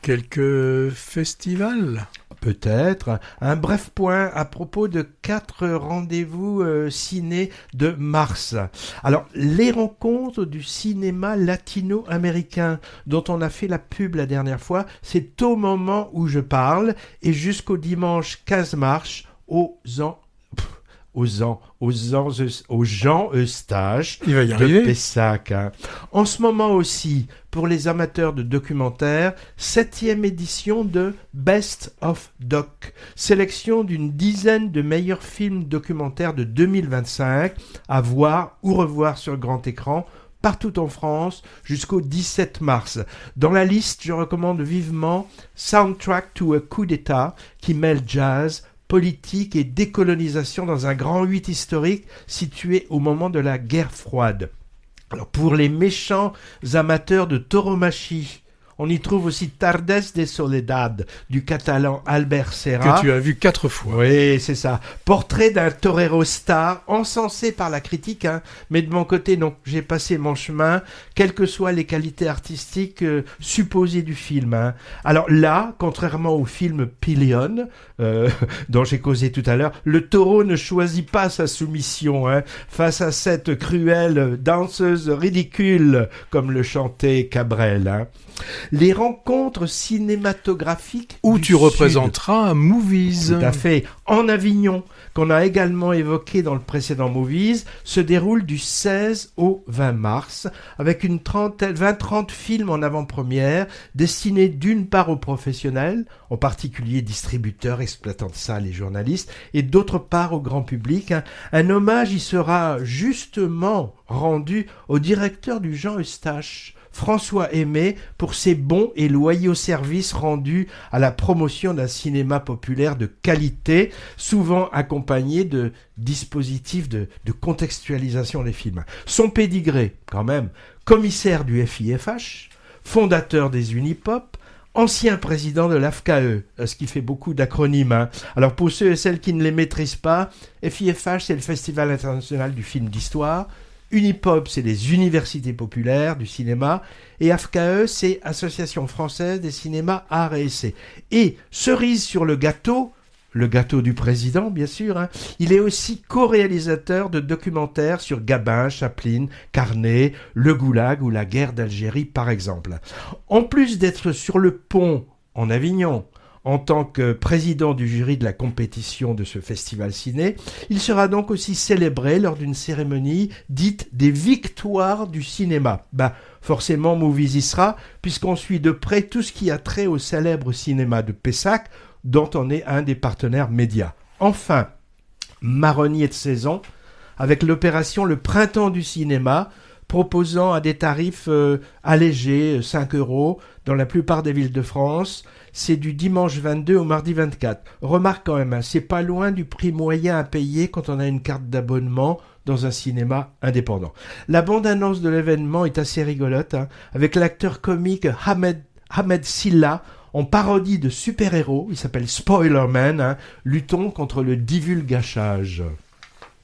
Quelques festivals? Peut-être. Un bref point à propos de 4 rendez-vous ciné de mars. Alors, les rencontres du cinéma latino-américain dont on a fait la pub la dernière fois, c'est au moment où je parle et jusqu'au dimanche 15 mars aux Jean Eustache Il va y de arriver. Pessac. En ce moment aussi, pour les amateurs de documentaires, 7e édition de Best of Doc, sélection d'une dizaine de meilleurs films documentaires de 2025 à voir ou revoir sur grand écran partout en France jusqu'au 17 mars. Dans la liste, je recommande vivement Soundtrack to a Coup d'État qui mêle jazz, politique et décolonisation dans un grand 8 historique situé au moment de la guerre froide. Alors pour les méchants amateurs de tauromachie, on y trouve aussi Tardes de Soledad du catalan Albert Serra. Que tu as vu 4 fois. Oui, c'est ça. Portrait d'un torero star, encensé par la critique, mais de mon côté, non. J'ai passé mon chemin, quelles que soient les qualités artistiques supposées du film. Alors là, contrairement au film Pillion, dont j'ai causé tout à l'heure, le taureau ne choisit pas sa soumission face à cette cruelle danseuse ridicule, comme le chantait Cabrel. Les rencontres cinématographiques Où du tu représenteras Movies. Tout à fait. En Avignon, qu'on a également évoqué dans le précédent Movies, se déroule du 16 au 20 mars, avec une 20-30 films en avant-première, destinés d'une part aux professionnels, en particulier distributeurs, exploitants de salles et journalistes, et d'autre part au grand public. Un hommage y sera justement rendu au directeur du Jean Eustache, François Aimé, pour ses bons et loyaux services rendus à la promotion d'un cinéma populaire de qualité, souvent accompagné de dispositifs de contextualisation des films. Son pédigré, quand même, commissaire du FIFH, fondateur des Unipop, ancien président de l'AFCAE, ce qui fait beaucoup d'acronymes. Alors pour ceux et celles qui ne les maîtrisent pas, FIFH c'est le Festival international du film d'histoire, Unipop, c'est les universités populaires du cinéma, et AFCAE, c'est Association française des cinémas arts et essais. Et cerise sur le gâteau du président, bien sûr, il est aussi co-réalisateur de documentaires sur Gabin, Chaplin, Carnet, le Goulag ou la guerre d'Algérie, par exemple. En plus d'être sur le pont en Avignon, en tant que président du jury de la compétition de ce festival ciné, il sera donc aussi célébré lors d'une cérémonie dite des victoires du cinéma. Forcément, Movies y sera, puisqu'on suit de près tout ce qui a trait au célèbre cinéma de Pessac, dont on est un des partenaires médias. Enfin, marronnier de saison, avec l'opération Le Printemps du cinéma, proposant à des tarifs allégés, 5 € dans la plupart des villes de France. C'est du dimanche 22 au mardi 24. Remarque quand même, c'est pas loin du prix moyen à payer quand on a une carte d'abonnement dans un cinéma indépendant. La bande-annonce de l'événement est assez rigolote, avec l'acteur comique Ahmed Silla en parodie de super-héros. Il s'appelle Spoilerman, luttons contre le divulgachage.